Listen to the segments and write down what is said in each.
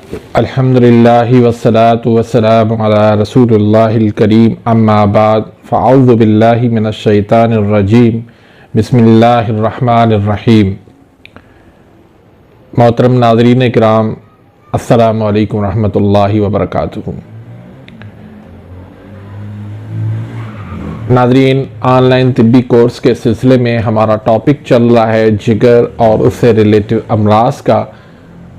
अल्हम्दुलिल्लाहि वस्सलातु वस्सलामु अला रसूलिल्लाहिल करीम अम्मा बाद फ़अऊज़ु बिल्लाहि मिनश शैतानिर रजीम बिस्मिल्लाहिर रहमानिर रहीम। मोहतरम नाज़रीन किराम, अस्सलामु अलैकुम रहमतुल्लाहि व बरकातुहू। नाज़रीन, ऑनलाइन तिब्बी कोर्स के सिलसिले में हमारा टॉपिक चल रहा है जिगर और उससे रिलेटेड अमराज का।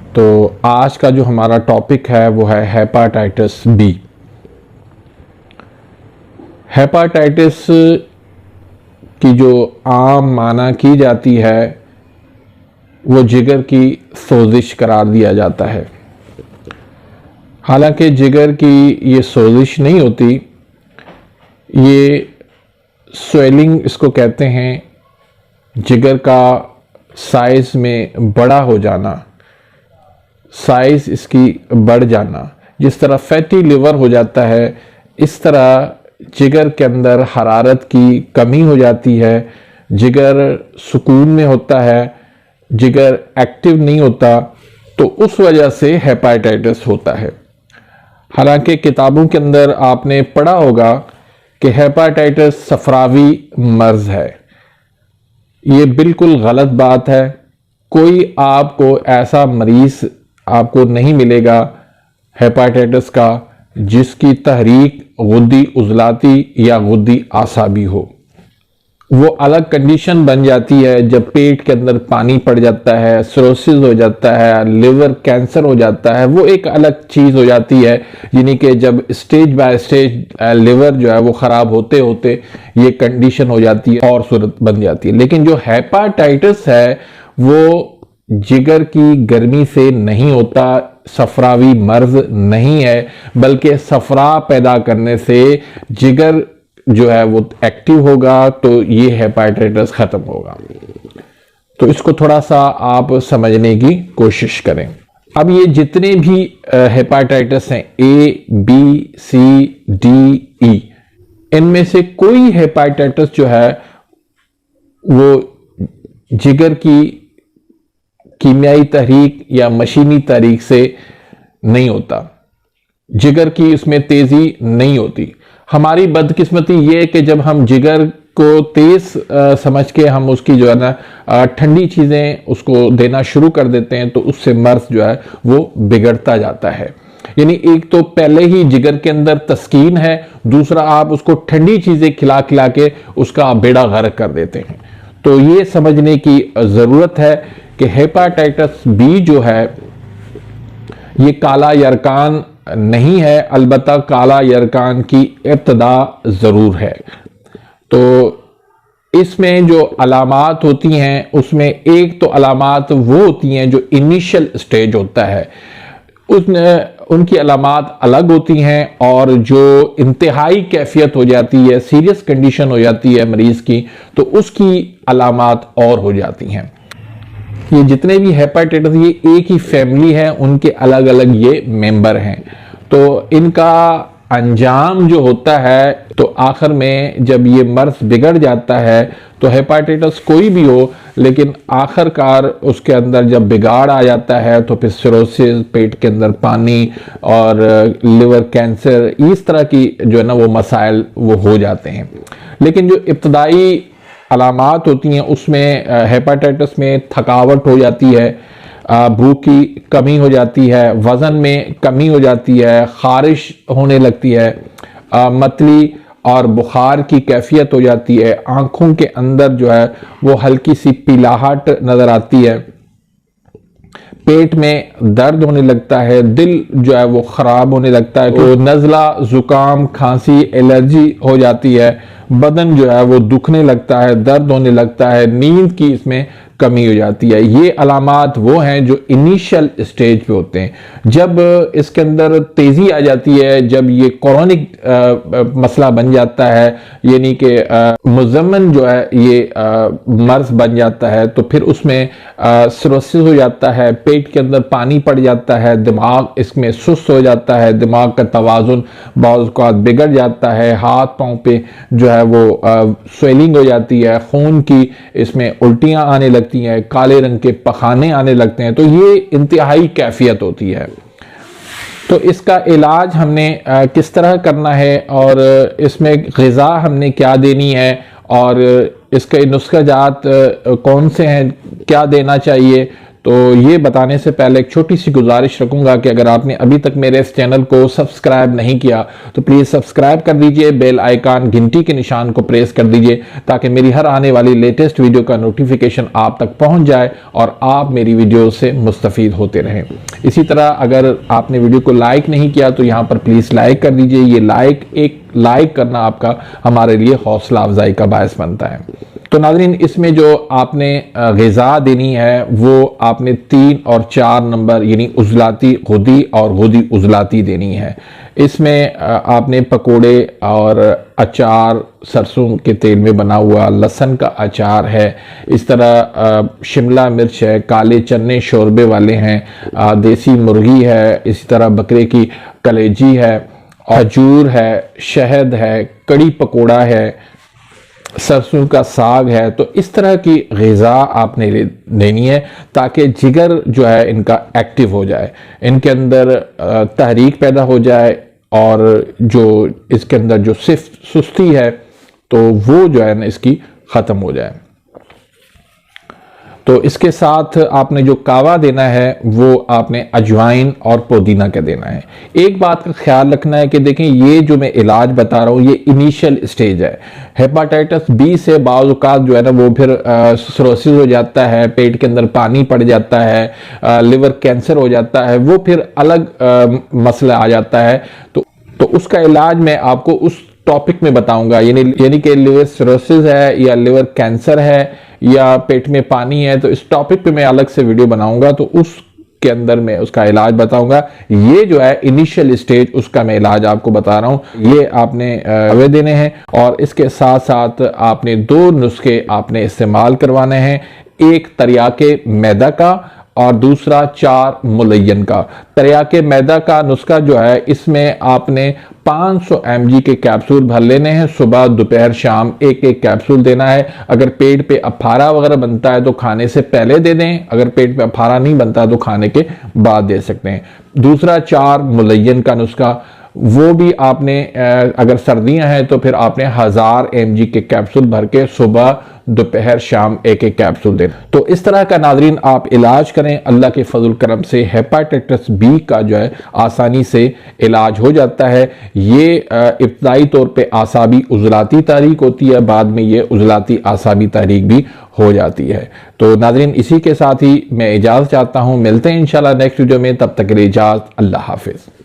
तो आज का जो हमारा टॉपिक है वो है हेपाटाइटिस बी। हेपाटाइटिस की जो आम माना की जाती है वो जिगर की सोजिश करार दिया जाता है। हालांकि जिगर की ये सोजिश नहीं होती, ये स्वेलिंग इसको कहते हैं। जिगर का साइज में बड़ा हो जाना, साइज इसकी बढ़ जाना। जिस तरह फैटी लिवर हो जाता है, इस तरह जिगर के अंदर हरारत की कमी हो जाती है। जिगर सुकून में होता है, जिगर एक्टिव नहीं होता, तो उस वजह से हेपाटाइटिस होता है। हालांकि किताबों के अंदर आपने पढ़ा होगा कि हेपाटाइटिस सफरावी मर्ज है। ये बिल्कुल गलत बात है। कोई आपको ऐसा मरीज आपको नहीं मिलेगा हेपाटाइटिस का जिसकी तहरीक गुद्दी उजलाती या गुद्दी आसाबी हो। वो अलग कंडीशन बन जाती है जब पेट के अंदर पानी पड़ जाता है, सिरोसिस हो जाता है, लिवर कैंसर हो जाता है। वो एक अलग चीज़ हो जाती है, यानी कि जब स्टेज बाय स्टेज लिवर जो है वो ख़राब होते होते ये कंडीशन हो जाती है और सूरत बन जाती है। लेकिन जो हेपाटाइटिस है वो जिगर की गर्मी से नहीं होता, सफरावी मर्ज नहीं है, बल्कि सफरा पैदा करने से जिगर जो है वो एक्टिव होगा, तो ये हेपाटाइटिस खत्म होगा। तो इसको थोड़ा सा आप समझने की कोशिश करें। अब ये जितने भी हेपाटाइटिस हैं, A B C D E, इनमें से कोई हेपाटाइटिस जो है वो जिगर की कीमियाई तहरीक या मशीनी तहरीक से नहीं होता। जिगर की इसमें तेजी नहीं होती। हमारी बदकिस्मती ये है कि जब हम जिगर को तेज समझ के हम उसकी जो है ना ठंडी चीजें उसको देना शुरू कर देते हैं, तो उससे मर्ज जो है वो बिगड़ता जाता है। यानी एक तो पहले ही जिगर के अंदर तस्कीन है, दूसरा आप उसको ठंडी चीजें खिला खिला के उसका बेड़ा गर्क कर देते हैं। तो ये समझने की जरूरत है कि हेपाटाइटिस बी जो है ये काला यरकान नहीं है, अलबत्ता काला यरकान की इब्तदा जरूर है। तो इसमें जो अलामात होती हैं उसमें एक तो अलामात वो होती हैं जो इनिशियल स्टेज होता है, उनकी अलामात अलग होती हैं, और जो इंतहाई कैफियत हो जाती है, सीरियस कंडीशन हो जाती है मरीज की, तो उसकी अलामात और हो जाती हैं। ये जितने भी हेपाटाइटिस ये एक ही फैमिली है, उनके अलग अलग ये मेंबर हैं। तो इनका अंजाम जो होता है, तो आखिर में जब ये मर्ज बिगड़ जाता है, तो हेपाटाइटिस कोई भी हो, लेकिन आखिरकार उसके अंदर जब बिगाड़ आ जाता है तो फिर सिरोसिस, पेट के अंदर पानी और लिवर कैंसर, इस तरह की जो है ना वो मसाइल वो हो जाते हैं। लेकिन जो इब्तदाई अलामात होती हैं उसमें हेपाटाइटिस में थकावट हो जाती है, भूख की कमी हो जाती है, वज़न में कमी हो जाती है, खारिश होने लगती है, मतली और बुखार की कैफियत हो जाती है, आंखों के अंदर जो है वो हल्की सी पीलाहट नज़र आती है, पेट में दर्द होने लगता है, दिल जो है वो ख़राब होने लगता है, तो नज़ला, ज़ुकाम, खांसी, एलर्जी हो जाती है, बदन जो है वो दुखने लगता है, दर्द होने लगता है, नींद की इसमें कमी हो जाती है। ये अलामात वो हैं जो इनिशियल स्टेज पे होते हैं। जब इसके अंदर तेजी आ जाती है, जब ये क्रोनिक मसला बन जाता है, यानी कि मुज़म्मन जो है ये मर्ज बन जाता है, तो फिर उसमें सिरोसिस हो जाता है, पेट के अंदर पानी पड़ जाता है, दिमाग इसमें सुस्त हो जाता है, दिमाग का तवाज़ुन बहुत बिगड़ जाता है, हाथ पाँव पे जो है वो स्वेलिंग हो जाती है, खून की इसमें उल्टियाँ आने लगती हैं, काले रंग के पखाने आने लगते हैं। तो ये इंतहाई कैफियत होती है। तो इसका इलाज हमने किस तरह करना है और इसमें ग़िज़ा हमने क्या देनी है और इसके नुस्खा जात कौन से हैं, क्या देना चाहिए, तो ये बताने से पहले एक छोटी सी गुजारिश रखूंगा कि अगर आपने अभी तक मेरे इस चैनल को सब्सक्राइब नहीं किया तो प्लीज़ सब्सक्राइब कर दीजिए, बेल आइकन घंटी के निशान को प्रेस कर दीजिए ताकि मेरी हर आने वाली लेटेस्ट वीडियो का नोटिफिकेशन आप तक पहुंच जाए और आप मेरी वीडियो से मुस्तफ़ीद होते रहें। इसी तरह अगर आपने वीडियो को लाइक नहीं किया तो यहाँ पर प्लीज़ लाइक कर दीजिए। ये एक लाइक करना आपका हमारे लिए हौसला अफजाई का बायस बनता है। तो नाज़रीन, इसमें जो आपने ग़िज़ा देनी है वो आपने 3 और 4 नंबर यानी उज़लाती गुदी और गुदी उज़लाती देनी है। इसमें आपने पकोड़े और अचार, सरसों के तेल में बना हुआ लहसुन का अचार है, इस तरह शिमला मिर्च है, काले चने शोरबे वाले हैं, देसी मुर्गी है, इसी तरह बकरे की कलेजी है, खजूर है, शहद है, कड़ी पकोड़ा है, सरसों का साग है। तो इस तरह की ग़िज़ा आपने देनी है ताकि जिगर जो है इनका एक्टिव हो जाए, इनके अंदर तहरीक पैदा हो जाए और जो इसके अंदर जो सुस्ती है तो वो जो है ना इसकी ख़त्म हो जाए। तो इसके साथ आपने जो कावा देना है वो आपने अजवाइन और पुदीना का देना है। एक बात का ख्याल रखना है कि देखें, ये जो मैं इलाज बता रहा हूँ ये इनिशियल स्टेज है। हेपाटाइटिस बी से बाज़ औक़ात जो है ना वो फिर सिरोसिस हो जाता है, पेट के अंदर पानी पड़ जाता है, लिवर कैंसर हो जाता है, वो फिर अलग मसला आ जाता है। तो उसका इलाज मैं आपको उस टॉपिक में बताऊंगा, यानी कि लिवर सिरोसिस है या लिवर कैंसर है या पेट में पानी है, तो इस टॉपिक पे मैं अलग से वीडियो बनाऊंगा तो उसके अंदर मैं उसका इलाज बताऊंगा। ये जो है इनिशियल स्टेज, उसका मैं इलाज आपको बता रहा हूं। ये आपने वे देने हैं और इसके साथ साथ आपने 2 नुस्खे आपने इस्तेमाल करवाने हैं, एक तरियाके मैदा का और दूसरा 4 मुलय्यन का। तरियाके मैदा का नुस्खा जो है इसमें आपने 500 mg के कैप्सूल भर लेने हैं, सुबह दोपहर शाम एक कैप्सूल देना है। अगर पेट पे अफारा वगैरह बनता है तो खाने से पहले दे दें, अगर पेट पे अफारा नहीं बनता तो खाने के बाद दे सकते हैं। दूसरा 4 मुलय्यन का नुस्खा, वो भी आपने अगर सर्दियां हैं तो फिर आपने 1000 mg के कैप्सूल भर के सुबह दोपहर शाम एक कैप्सूल दें। तो इस तरह का नाज़रीन आप इलाज करें, अल्लाह के फजल करम से हेपाटाइटिस बी का जो है आसानी से इलाज हो जाता है। ये इब्तदाई तौर पे आसाबी उज़लाती तहरीक होती है, बाद में ये उज़लाती आसाबी तहरीक भी हो जाती है। तो नाज़रीन, इसी के साथ ही मैं इजाज़त चाहता हूँ, मिलते हैं इंशाल्लाह नेक्स्ट वीडियो में, तब तक के लिए इजाज़त, अल्लाह हाफिज़।